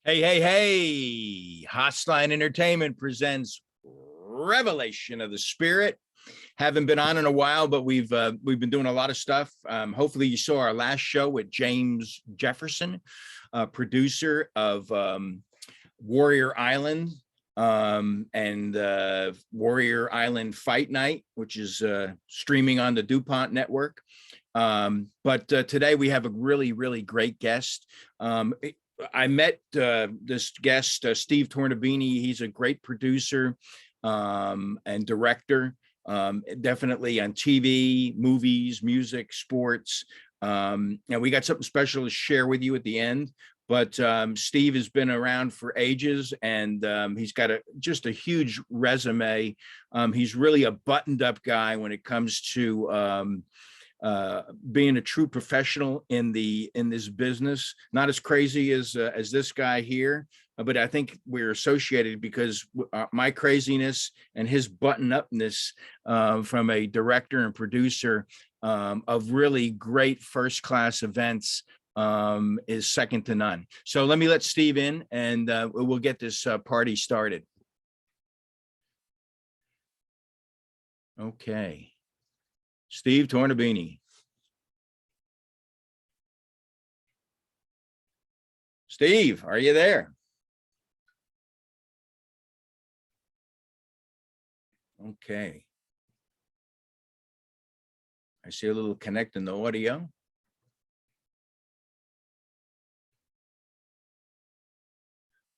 Hey, hey, hey. Haaseline Entertainment presents Revelation of the Spirit. Haven't been on in a while, but we've been doing a lot of stuff. Hopefully you saw our last show with James Jefferson, producer of Warrior Island and Warrior Island Fight Night, which is streaming on the DuPont network. But today we have a really, really great guest. I met this guest, Steve Tornabene. He's a great producer and director, definitely on TV, movies, music, sports. And we got something special to share with you at the end. But Steve has been around for ages, and he's got just a huge resume. He's really a buttoned-up guy when it comes to being a true professional in this business. Not as crazy as this guy here, but I think we're associated because my craziness and his button-upness from a director and producer of really great first-class events is second to none. So let me let Steve in, and we'll get this party started. Okay. Steve Tornabene. Steve, are you there? Okay. I see a little connect in the audio.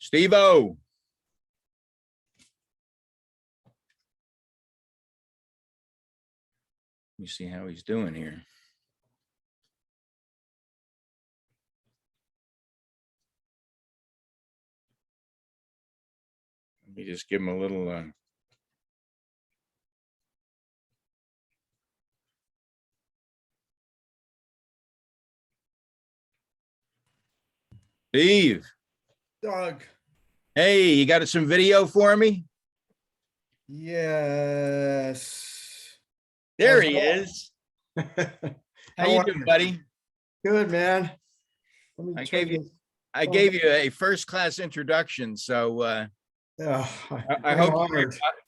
Steve-O. Let me see how he's doing here. Let me just give him a little Steve. Doug. Hey, you got some video for me? Yes. There he is. How you doing, buddy? Good, man. I gave you a first-class introduction, so I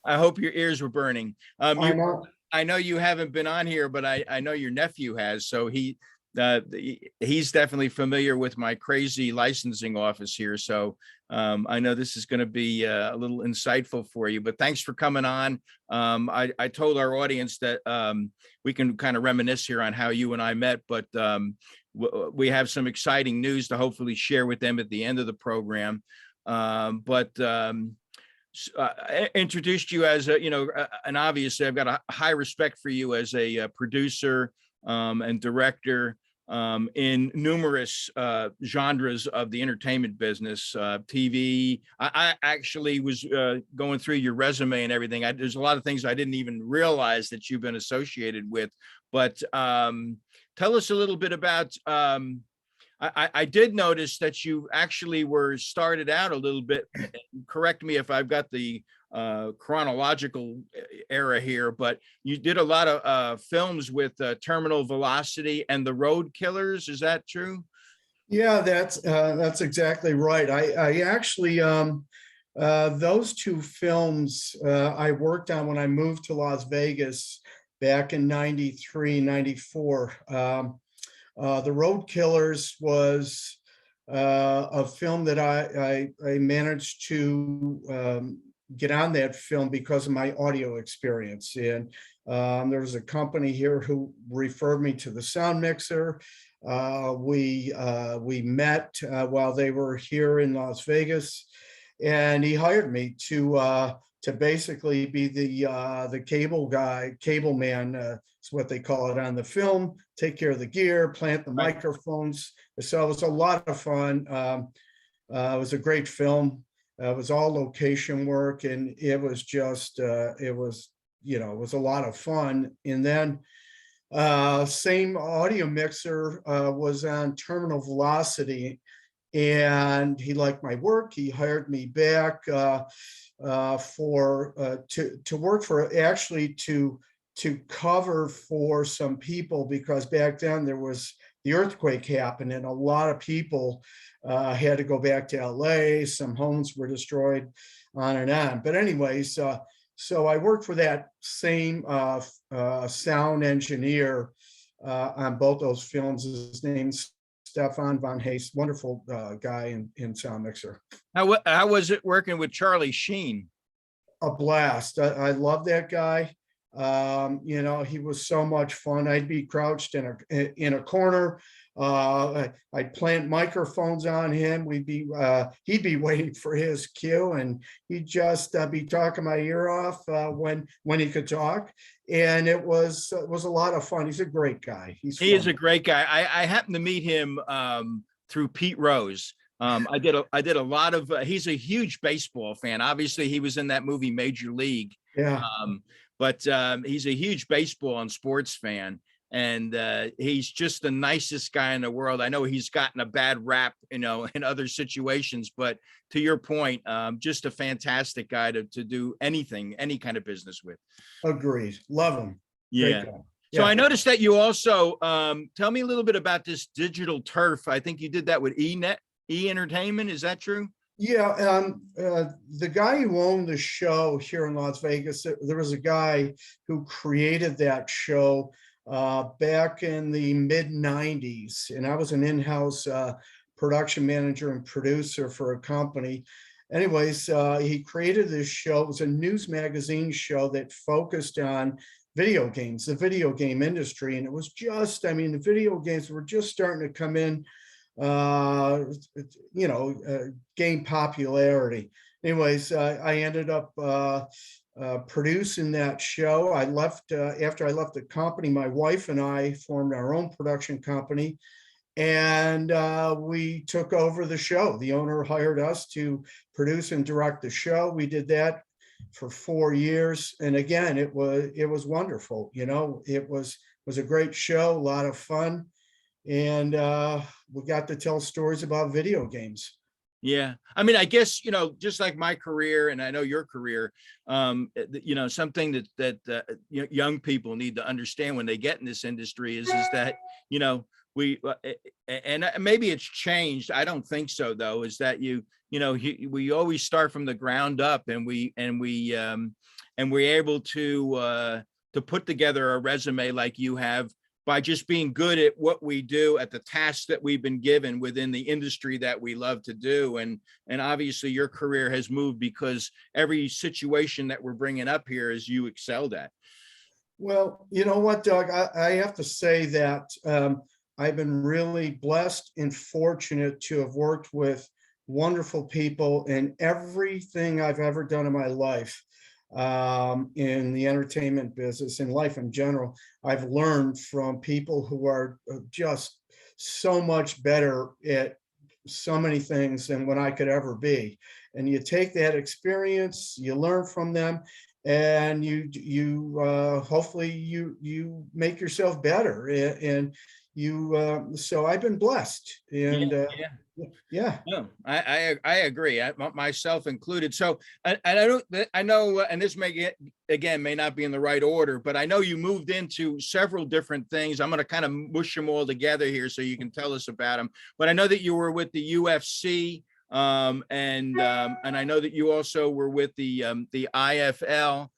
hope your ears were burning. I know you haven't been on here, but I know your nephew has, so he's definitely familiar with my crazy licensing office here. So I know this is going to be a little insightful for you, but thanks for coming on. I told our audience that we can kind of reminisce here on how you and I met, but we have some exciting news to hopefully share with them at the end of the program. Introduced you as and obviously I've got a high respect for you as a producer and director in numerous genres of the entertainment business, TV. I actually was going through your resume and everything. There's a lot of things I didn't even realize that you've been associated with, but tell us a little bit about, I did notice that you actually were started out a little bit, correct me if I've got the chronological era here, but you did a lot of films with Terminal Velocity and The Road Killers. Is that true? Yeah, that's exactly right. I actually those two films I worked on when I moved to Las Vegas back in 93, 94. The Road Killers was a film that I managed to get on that film because of my audio experience. And there was a company here who referred me to the sound mixer. We met while they were here in Las Vegas, and he hired me to basically be the cable man. It's what they call it on the film. Take care of the gear, plant the microphones. So it was a lot of fun. It was a great film. It was all location work, and it was just, it was a lot of fun. And then same audio mixer was on Terminal Velocity, and he liked my work. He hired me back to work for, actually to cover for some people, because back then there was the earthquake happened, and a lot of people had to go back to LA. Some homes were destroyed, on and on. But anyways, so I worked for that same sound engineer on both those films. His name's Stefan von Hayes, wonderful guy in sound mixer. How was it working with Charlie Sheen? A blast. I love that guy. He was so much fun. I'd be crouched in a corner. I'd plant microphones on him. He'd be waiting for his cue, and he'd just be talking my ear off when he could talk. And it was a lot of fun. He's a great guy. He is a great guy. I happened to meet him through Pete Rose. I did a lot of. He's a huge baseball fan. Obviously, he was in that movie Major League. Yeah. But he's a huge baseball and sports fan, and he's just the nicest guy in the world. I know he's gotten a bad rap, in other situations, but to your point, just a fantastic guy to do any kind of business with. Agreed. Love him. Yeah. So I noticed that you also tell me a little bit about this digital turf. I think you did that with E Entertainment. Is that true? Yeah, the guy who owned the show here in Las Vegas, there was a guy who created that show back in the mid 90s. And I was an in-house production manager and producer for a company. Anyways, he created this show. It was a news magazine show that focused on video games, the video game industry. And it was just, the video games were just starting to come in, gain popularity. Anyways, I ended up producing that show. I left after I left the company. My wife and I formed our own production company, and we took over the show. The owner hired us to produce and direct the show. We did that for 4 years, and again, it was wonderful. It was a great show, a lot of fun. And we got to tell stories about video games. Yeah. I guess, just like my career, and I know your career, something that young people need to understand when they get in this industry is that, we, and maybe it's changed. I don't think so though, is that we always start from the ground up, and we're able to put together a resume like you have, by just being good at what we do, at the tasks that we've been given within the industry that we love to do. And obviously your career has moved because every situation that we're bringing up here is you excelled at. Well, you know what, Doug, I have to say that I've been really blessed and fortunate to have worked with wonderful people in everything I've ever done in my life. In the entertainment business, in life in general, I've learned from people who are just so much better at so many things than what I could ever be. And you take that experience, you learn from them, and you hopefully you make yourself better. And so I've been blessed. And yeah. No, I agree. Myself included. So I know, and this may not be in the right order, but I know you moved into several different things. I'm going to kind of mush them all together here so you can tell us about them. But I know that you were with the UFC, and I know that you also were with the IFL,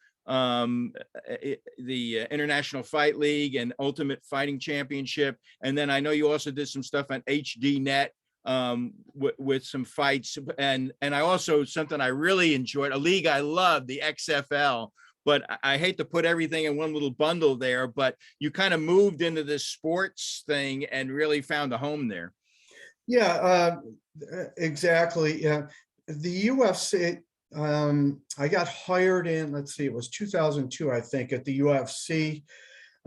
the International Fight League and Ultimate Fighting Championship. And then I know you also did some stuff on HDNet with some fights, and I also, something I really enjoyed, a league I love, the XFL, but I hate to put everything in one little bundle there, but you kind of moved into this sports thing and really found a home there. Yeah, exactly. The UFC, I got hired in, let's see, it was 2002, I think, at the UFC.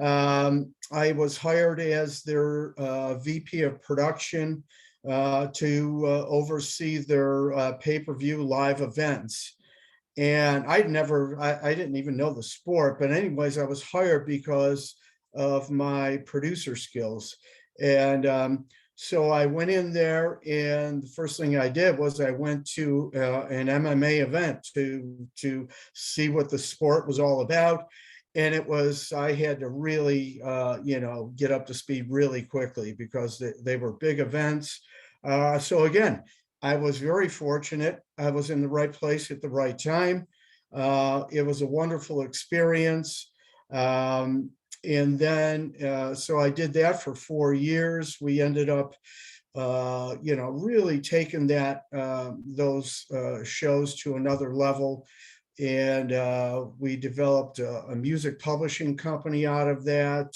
I was hired as their VP of production to oversee their pay-per-view live events. And I didn't even know the sport, but anyways, I was hired because of my producer skills. And so I went in there, and the first thing I did was I went to an MMA event to see what the sport was all about. and I had to really, get up to speed really quickly because they were big events. So again, I was very fortunate. I was in the right place at the right time. It was a wonderful experience. And then, so I did that for 4 years. We ended up, really taking those shows to another level. And we developed a music publishing company out of that,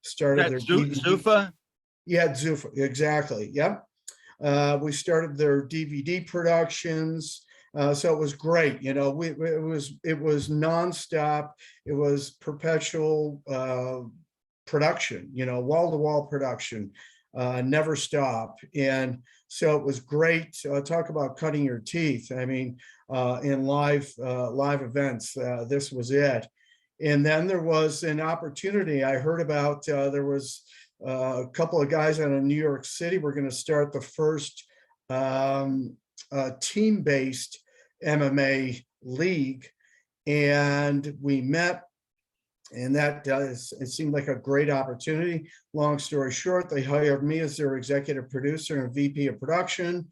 started That their DVD. Zufa? Yeah, Zufa, exactly. Yep. We started their DVD productions. So it was great. It was nonstop. It was perpetual production, wall to wall production, never stop. And so it was great. Talk about cutting your teeth. I mean, in live events, this was it. And then there was an opportunity I heard about. There was a couple of guys out of New York City were going to start the first team-based MMA league, and we met, and it seemed like a great opportunity. Long story short, they hired me as their executive producer and VP of production,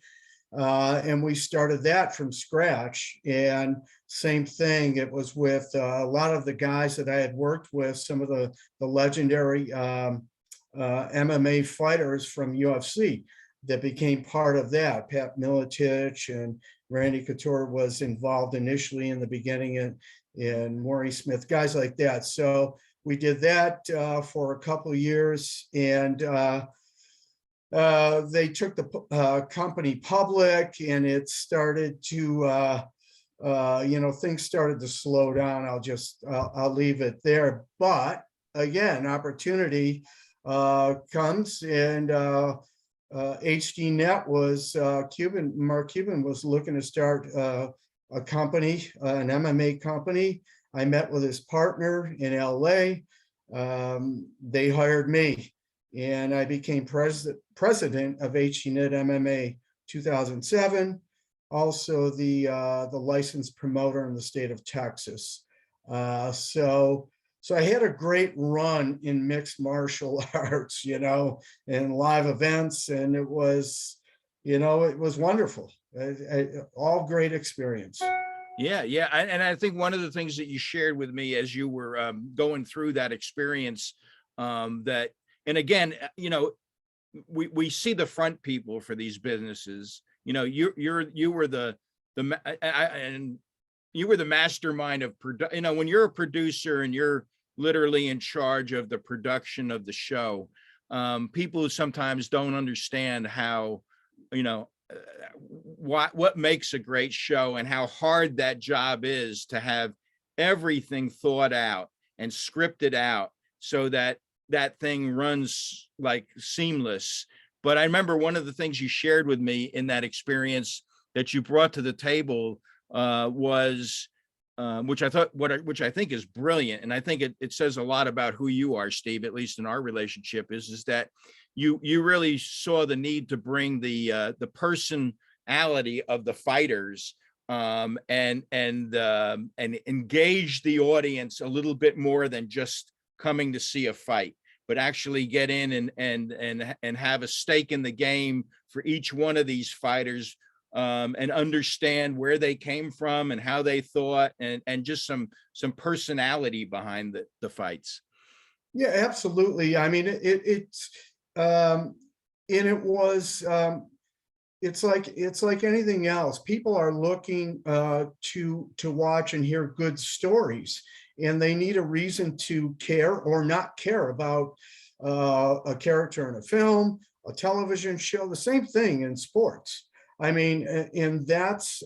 and we started that from scratch. And same thing, it was with a lot of the guys that I had worked with, some of the legendary MMA fighters from UFC that became part of that. Pat Miletich and Randy Couture was involved initially in the beginning, and Maurice Smith, guys like that. So we did that for a couple of years, and they took the company public, and it started to, things started to slow down. I'll leave it there. But again, opportunity comes, and HDNet was Mark Cuban was looking to start a company, an MMA company. I met with his partner in LA. They hired me, and I became president of HDNet MMA 2007. Also the licensed promoter in the state of Texas. So I had a great run in mixed martial arts, and live events, and it was wonderful. All great experience. Yeah, yeah. And I think one of the things that you shared with me as you were going through that experience, that, and again, we see the front people for these businesses. You were and you were the mastermind of when you're a producer and you're literally in charge of the production of the show, people sometimes don't understand how, what makes a great show and how hard that job is to have everything thought out and scripted out so that that thing runs like seamless. But I remember one of the things you shared with me in that experience that you brought to the table was, which I think is brilliant, and I think it says a lot about who you are, Steve. At least in our relationship, is that you really saw the need to bring the personality of the fighters, and engage the audience a little bit more than just coming to see a fight, but actually get in and have a stake in the game for each one of these fighters, and understand where they came from and how they thought, and just some personality behind the fights. Yeah, absolutely. I mean, it's like anything else. People are looking to watch and hear good stories, and they need a reason to care or not care about a character in a film, a television show. The same thing in sports. I mean, and that's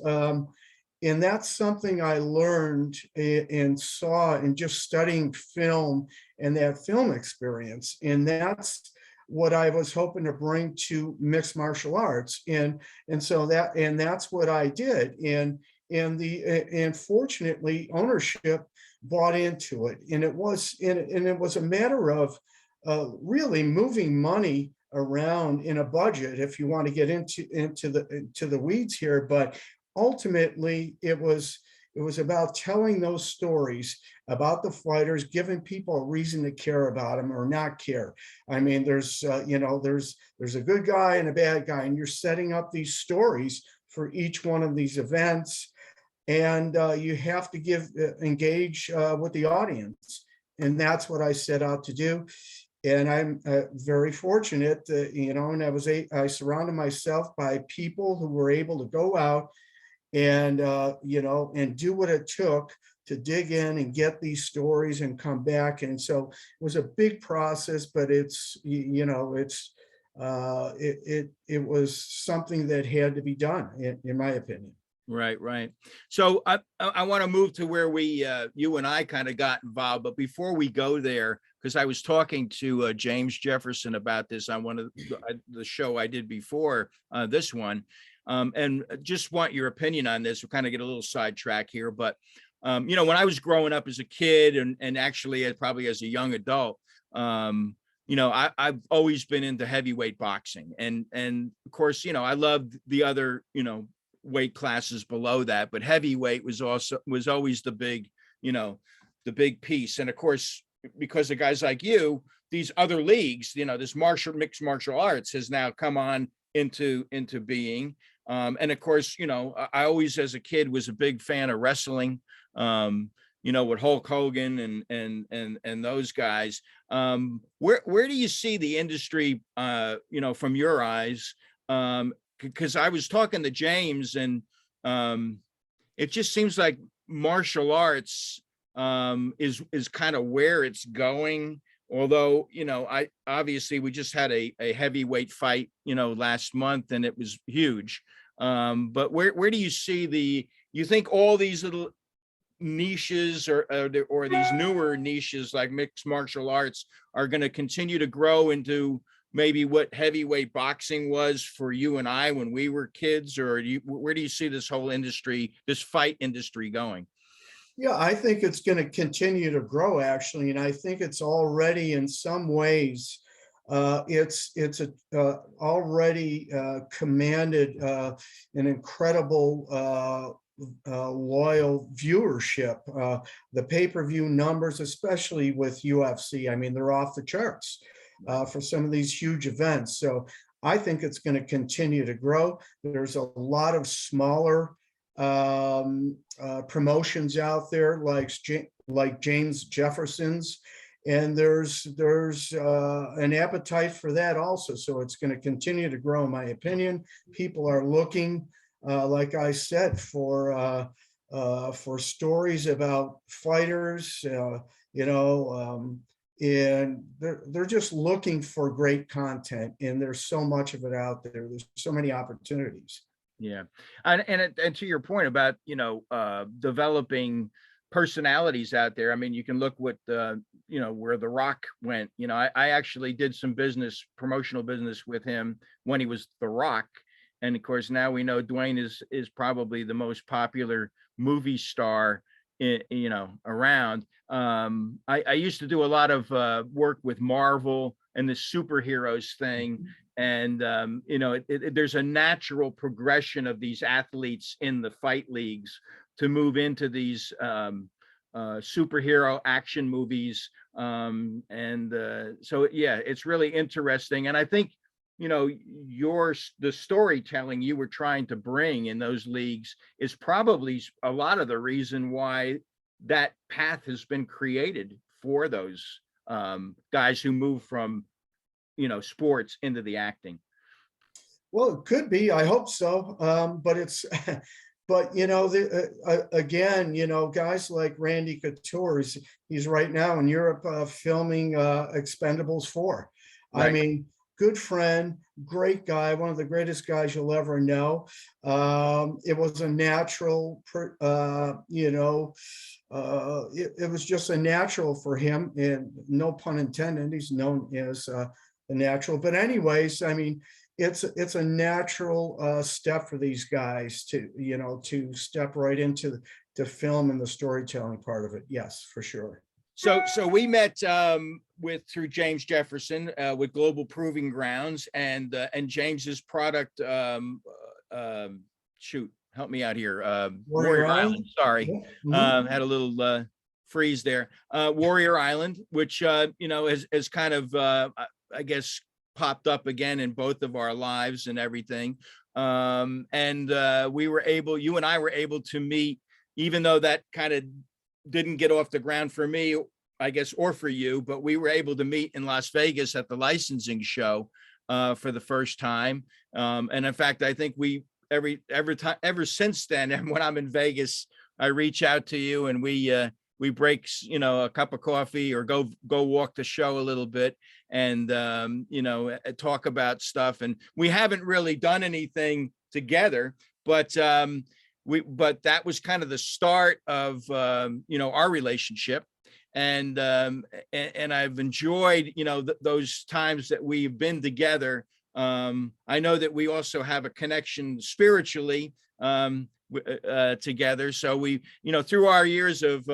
something I learned and saw in just studying film and that film experience. And that's what I was hoping to bring to mixed martial arts. And that's what I did. And fortunately, ownership bought into it. And it was a matter of really moving money around in a budget, if you want to get into the weeds here. But ultimately, it was It was about telling those stories about the fighters, giving people a reason to care about them or not care. I mean, there's there's a good guy and a bad guy, and you're setting up these stories for each one of these events, and you have to engage with the audience, and that's what I set out to do. And I'm very fortunate, and I surrounded myself by people who were able to go out and and do what it took to dig in and get these stories and come back. And so it was a big process, but it was something that had to be done, in my opinion. Right, right. So I want to move to where you and I kind of got involved, but before we go there, because I was talking to James Jefferson about this on one of the show I did before this one, and just want your opinion on this. We'll kind of get a little sidetrack here, but when I was growing up as a kid and actually probably as a young adult, I've always been into heavyweight boxing, and of course, I loved the other, weight classes below that, but heavyweight was always the big, the big piece. And of course, because of guys like you, these other leagues, this mixed martial arts has now come on into being. And of course, I always as a kid was a big fan of wrestling, with Hulk Hogan and those guys. Where do you see the industry, from your eyes? Because I was talking to James, and it just seems like martial arts is kind of where it's going. Although, I obviously we just had a heavyweight fight, last month, and it was huge. But where do you see you think all these little niches or these newer niches like mixed martial arts are going to continue to grow into maybe what heavyweight boxing was for you and I when we were kids, or where do you see this whole industry, this fight industry going? Yeah, I think it's going to continue to grow, actually, and I think it's already in some ways. It's already commanded an incredible loyal viewership. The pay-per-view numbers, especially with UFC, I mean, they're off the charts for some of these huge events. So I think it's going to continue to grow. There's a lot of smaller promotions out there, like James Jefferson's, and there's an appetite for that also. So it's going to continue to grow, in my opinion. People are looking, like I said, for stories about fighters, and they're just looking for great content, and there's so much of it out there. There's so many opportunities. Yeah. And to your point about, developing personalities out there. I mean, you can look what where The Rock went. I actually did some promotional business with him when he was The Rock. And of course, now we know Dwayne is probably the most popular movie star around. I used to do a lot of work with Marvel and the superheroes thing. And, there's a natural progression of these athletes in the fight leagues to move into these superhero action movies. So, yeah, it's really interesting. And I think, the storytelling you were trying to bring in those leagues is probably a lot of the reason why that path has been created for those guys who move from sports into the acting. Well, it could be. I hope so. But it's, but again, guys like Randy Couture, he's right now in Europe filming Expendables 4. Right. I mean, good friend, great guy, one of the greatest guys you'll ever know. It was a natural, it was just a natural for him, and no pun intended. He's known as a natural. But anyways, I mean, it's a natural step for these guys to step right into the film and the storytelling part of it. Yes, for sure. So we met through James Jefferson with Global Proving Grounds, and James's product. help me out here. Warrior Warrior Island. Island. Sorry, Yeah. Mhm. had a little freeze there. Warrior Island, which you know, has kind of I guess popped up again in both of our lives and everything. And we were able, you and I were able to meet, even though that kind of didn't get off the ground for me, I guess, or for you, but we were able to meet in Las Vegas at the licensing show for the first time. And in fact, I think we every time ever since then, and when I'm in Vegas, I reach out to you and we break, you know, a cup of coffee or go walk the show a little bit and you know, talk about stuff. And we haven't really done anything together, but but that was kind of the start of you know, our relationship. And I've enjoyed, you know, those times that we've been together. I know that we also have a connection spiritually together. So we, you know, through our years of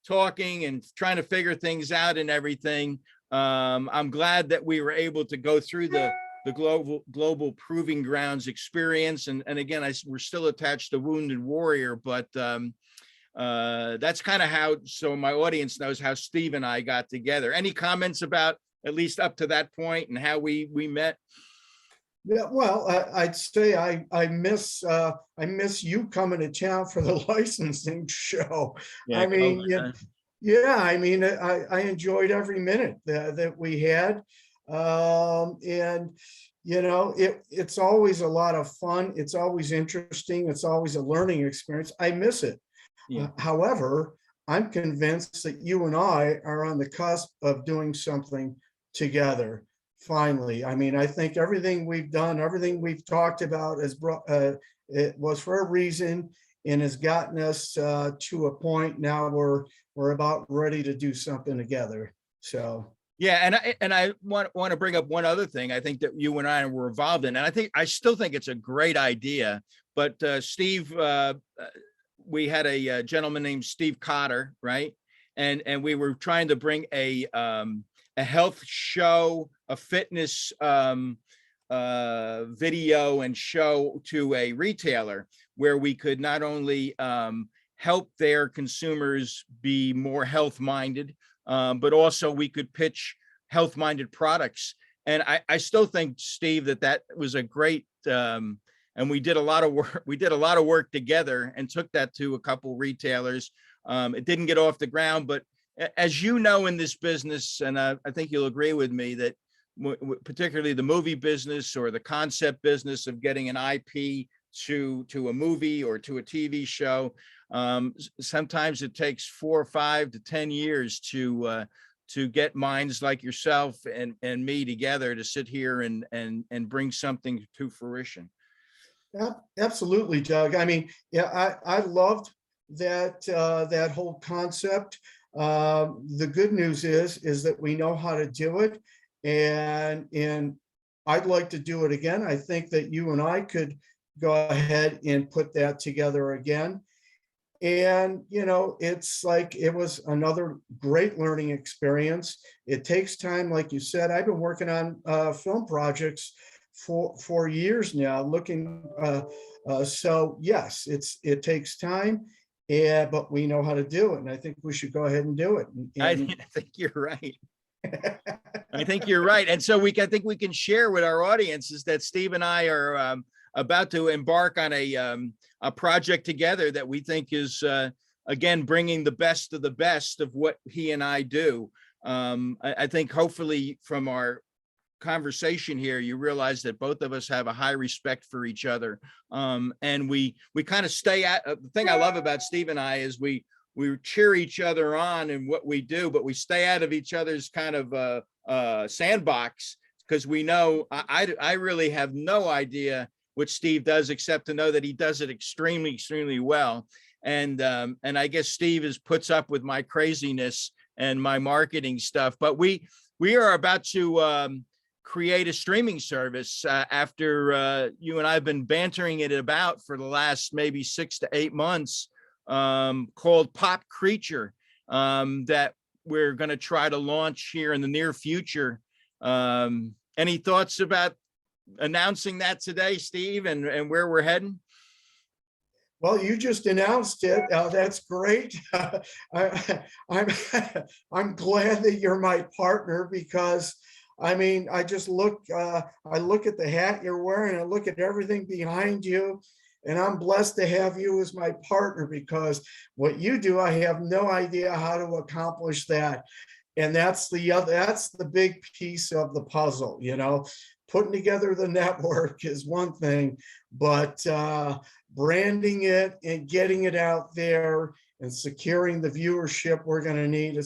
talking and trying to figure things out and everything, I'm glad that we were able to go through the global proving grounds experience. And again, we're still attached to Wounded Warrior, but that's kind of how, so my audience knows how Steve and I got together. Any comments about at least up to that point and how we met? Yeah, well, I'd say I miss you coming to town for the licensing show. Yeah, I mean, COVID, yeah, I mean, I enjoyed every minute that we had. And you know, it's always a lot of fun. It's always interesting. It's always a learning experience. I miss it. yeah. However, I'm convinced that you and I are on the cusp of doing something together. Finally, I mean, I think everything we've done, everything we've talked about has brought, it was for a reason and has gotten us to a point now where we're about ready to do something together. So. Yeah, and I want to bring up one other thing I think that you and I were involved in, and I still think it's a great idea. But Steve, we had a gentleman named Steve Cotter, right? And we were trying to bring a health show, a fitness video and show to a retailer where we could not only help their consumers be more health minded, but also we could pitch health minded products. And I still think, Steve, that was a great, and we did a lot of work. We did a lot of work together and took that to a couple retailers. It didn't get off the ground, but as you know, in this business, and I think you'll agree with me that particularly the movie business or the concept business of getting an IP to a movie or to a TV show, sometimes it takes 4 or 5 to 10 years to get minds like yourself and me together to sit here and bring something to fruition. Yeah, absolutely, Doug. I mean, yeah, I loved that whole concept. The good news is that we know how to do it, and I'd like to do it again. I think that you and I could go ahead and put that together again. And you know, it's like it was another great learning experience. It takes time, like you said. I've been working on film projects for years now, looking so yes, it takes time, but we know how to do it, and I think we should go ahead and do it. I think you're right. I think you're right. And so I think we can share with our audiences that Steve and I are about to embark on a project together that we think is again bringing the best of what he and I do. I think hopefully from our conversation here, you realize that both of us have a high respect for each other. And we kind of stay at the thing I love about Steve and I is we cheer each other on in what we do, but we stay out of each other's kind of sandbox, because we know I really have no idea what Steve does, except to know that he does it extremely, extremely well. And I guess Steve puts up with my craziness and my marketing stuff, but we are about to create a streaming service after you and I have been bantering it about for the last maybe 6 to 8 months, called Pop Creature, that we're going to try to launch here in the near future. Any thoughts about announcing that today, Steve, and where we're heading? Well, you just announced it. That's great. I'm I'm glad that you're my partner because I mean, I look at the hat you're wearing, I look at everything behind you, and I'm blessed to have you as my partner because what you do, I have no idea how to accomplish that. And that's the big piece of the puzzle, you know. Putting together the network is one thing, but branding it and getting it out there and securing the viewership we're going to need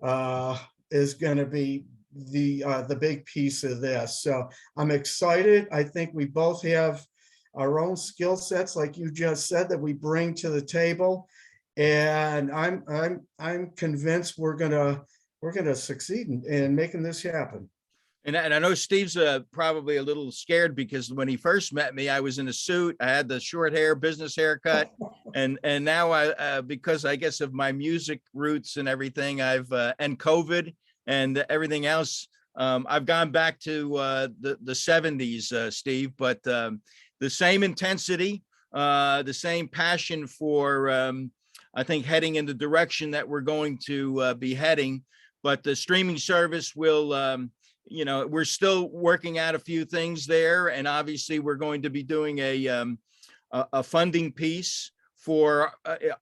uh, is going to be the big piece of this. So I'm excited. I think we both have our own skill sets, like you just said, that we bring to the table, and I'm convinced we're gonna succeed in making this happen. And I know Steve's probably a little scared because when he first met me, I was in a suit. I had the short hair, business haircut, and now because I guess of my music roots and everything, and COVID and everything else, I've gone back to the 70s, Steve. But the same intensity, the same passion for I think heading in the direction that we're going to be heading. But the streaming service will. We're still working out a few things there, and obviously we're going to be doing a funding piece for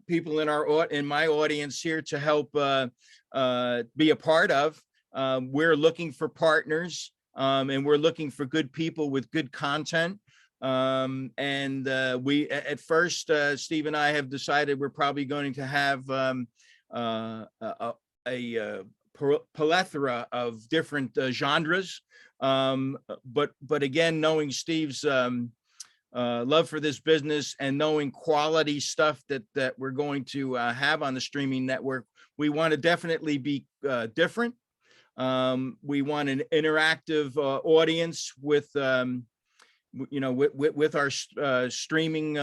people in my audience here to help be a part of. We're looking for partners, and we're looking for good people with good content. And we at first, Steve and I have decided we're probably going to have a plethora of different genres. But again, knowing Steve's love for this business and knowing quality stuff that we're going to have on the streaming network, we want to definitely be different. We want an interactive audience with with our streaming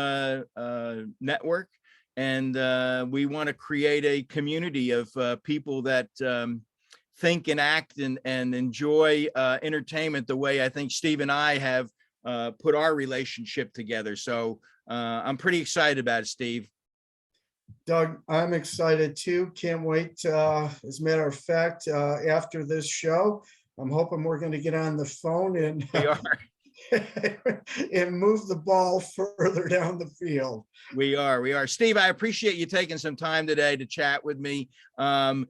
network. And we want to create a community of people that think and act and enjoy entertainment the way I think Steve and I have put our relationship together. So I'm pretty excited about it, Steve. Doug, I'm excited too. Can't wait. As a matter of fact, after this show, I'm hoping we're going to get on the phone and We are. and move the ball further down the field. We are. Steve, I appreciate you taking some time today to chat with me. I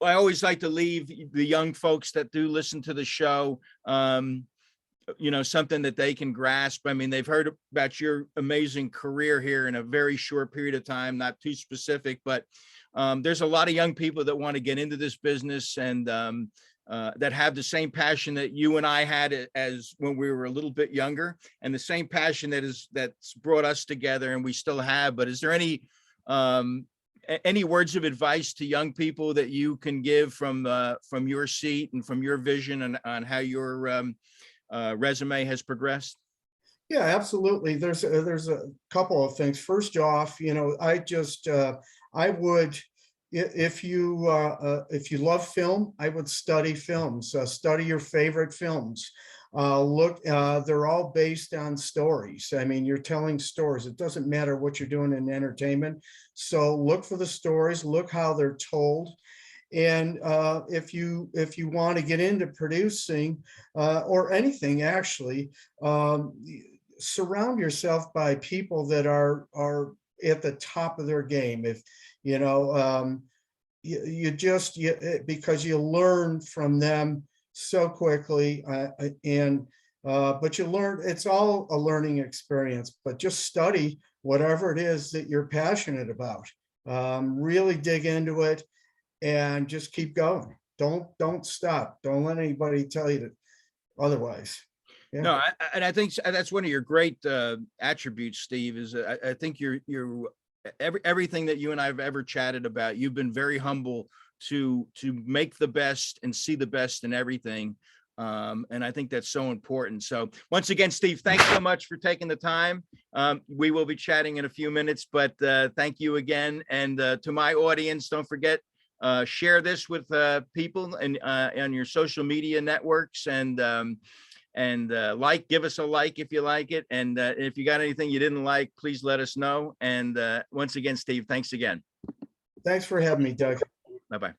always like to leave the young folks that do listen to the show, something that they can grasp. I mean, they've heard about your amazing career here in a very short period of time, not too specific, but there's a lot of young people that want to get into this business and that have the same passion that you and I had as when we were a little bit younger, and the same passion that's brought us together, and we still have. But is there any words of advice to young people that you can give from your seat and from your vision on how your resume has progressed? Yeah, absolutely. There's a couple of things. First off, I would, if you love film, I would study films. Study your favorite films. They're all based on stories. I mean, you're telling stories. It doesn't matter what you're doing in entertainment. So look for the stories. Look how they're told. And if you want to get into producing or anything, actually, surround yourself by people that are at the top of their game. If because you learn from them so quickly, but you learn. It's all a learning experience. But just study whatever it is that you're passionate about. Really dig into it. And just keep going. Don't stop. Don't let anybody tell you otherwise. Yeah. No, I think that's one of your great attributes, Steve. Is I think you're everything that you and I have ever chatted about. You've been very humble to make the best and see the best in everything. And I think that's so important. So once again, Steve, thanks so much for taking the time. We will be chatting in a few minutes, but thank you again. And to my audience, don't forget. Share this with people and on your social media networks, and and give us a like if you like it. And if you got anything you didn't like, please let us know. And once again, Steve, thanks again. Thanks for having me, Doug. Bye-bye.